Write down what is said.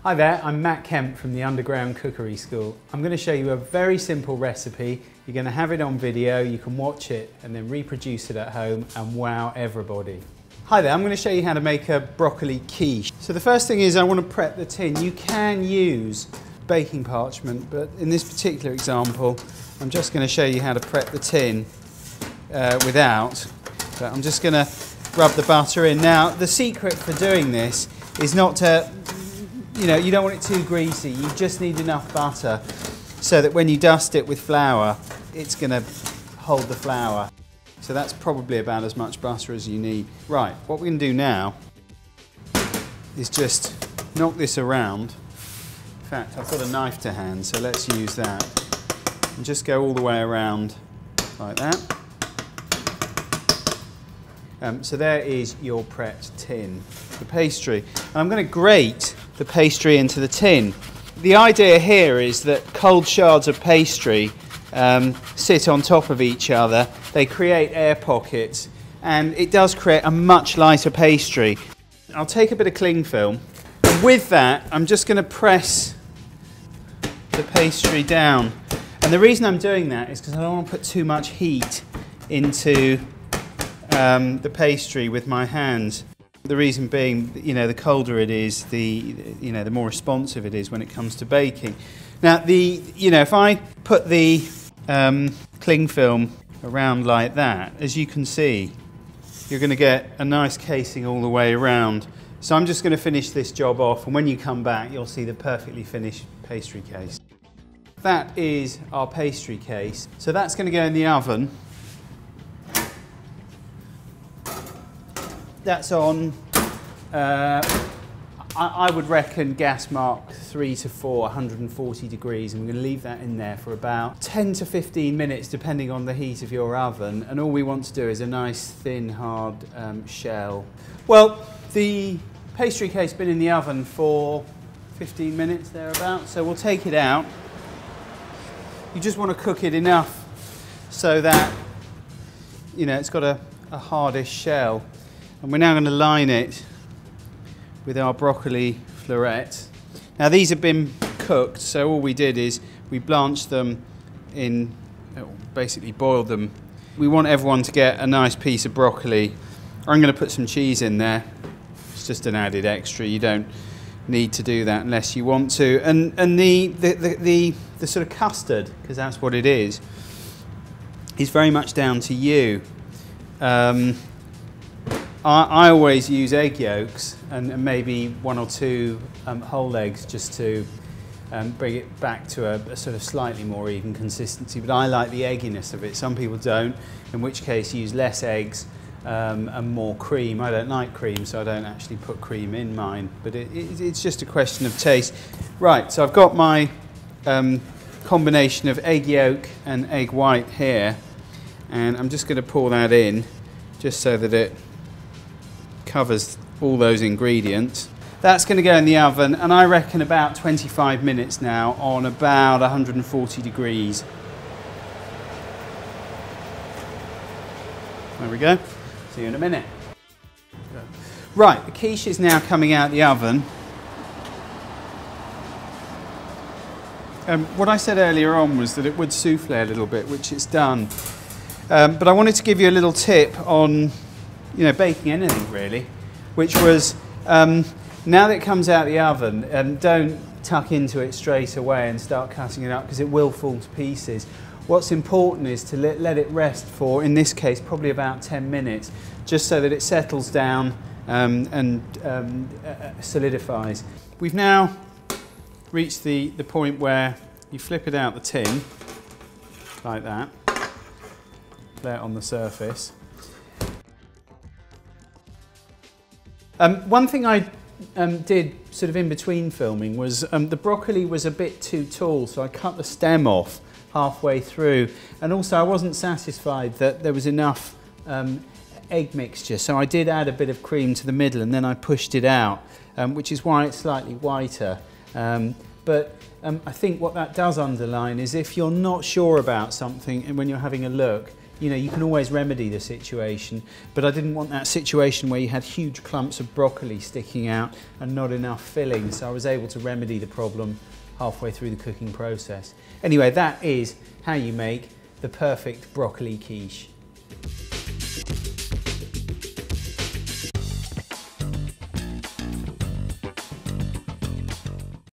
Hi there, I'm Matt Kemp from the Underground Cookery School. I'm going to show you a very simple recipe. You're going to have it on video, you can watch it and then reproduce it at home and wow everybody. Hi there, I'm going to show you how to make a broccoli quiche. So the first thing is I want to prep the tin. You can use baking parchment, but in this particular example I'm just going to show you how to prep the tin without. But I'm just going to rub the butter in. Now the secret for doing this is not to, you don't want it too greasy. You just need enough butter so that when you dust it with flour, it's going to hold the flour. So that's probably about as much butter as you need. Right, what we're going to do now is just knock this around. In fact, I've got a knife to hand, so let's use that. And just go all the way around like that. So there is your prepped tin, the pastry. And I'm going to grate the pastry into the tin. The idea here is that cold shards of pastry sit on top of each other. They create air pockets and it does create a much lighter pastry. I'll take a bit of cling film and with that I'm just going to press the pastry down. And the reason I'm doing that is because I don't want to put too much heat into the pastry with my hands. The reason being, the colder it is, the more responsive it is when it comes to baking. Now, if I put the cling film around like that, as you can see, you're going to get a nice casing all the way around. So I'm just going to finish this job off, and when you come back, you'll see the perfectly finished pastry case. That is our pastry case. So that's going to go in the oven. That's on, I would reckon gas mark 3 to 4, 140 degrees, and we're going to leave that in there for about 10 to 15 minutes depending on the heat of your oven, and all we want to do is a nice thin hard shell. Well, the pastry case has been in the oven for 15 minutes thereabouts, so we'll take it out. You just want to cook it enough so that it's got a hardish shell. And we're now going to line it with our broccoli florets. Now these have been cooked, so all we did is we blanched them in, basically boiled them. We want everyone to get a nice piece of broccoli. I'm going to put some cheese in there. It's just an added extra. You don't need to do that unless you want to. And the sort of custard, because that's what it is very much down to you. I always use egg yolks and maybe 1 or 2 whole eggs just to bring it back to a sort of slightly more even consistency, but I like the egginess of it. Some people don't, in which case use less eggs and more cream. I don't like cream, so I don't actually put cream in mine, but it's just a question of taste. Right, so I've got my combination of egg yolk and egg white here, and I'm just going to pour that in just so that it covers all those ingredients. That's going to go in the oven, and I reckon about 25 minutes now on about 140 degrees. There we go. See you in a minute. Right, the quiche is now coming out the oven. What I said earlier on was that it would souffle a little bit, which it's done. But I wanted to give you a little tip on baking anything really, which was now that it comes out of the oven, don't tuck into it straight away and start cutting it up because it will fall to pieces. What's important is to let it rest for, in this case, probably about 10 minutes, just so that it settles down and solidifies. We've now reached the point where you flip it out the tin, like that, lay it on the surface. One thing I did sort of in between filming was the broccoli was a bit too tall, so I cut the stem off halfway through, and also I wasn't satisfied that there was enough egg mixture, so I did add a bit of cream to the middle and then I pushed it out, which is why it's slightly whiter. But I think what that does underline is if you're not sure about something and when you're having a look, you know, you can always remedy the situation, but I didn't want that situation where you had huge clumps of broccoli sticking out and not enough filling, so I was able to remedy the problem halfway through the cooking process. Anyway, that is how you make the perfect broccoli quiche.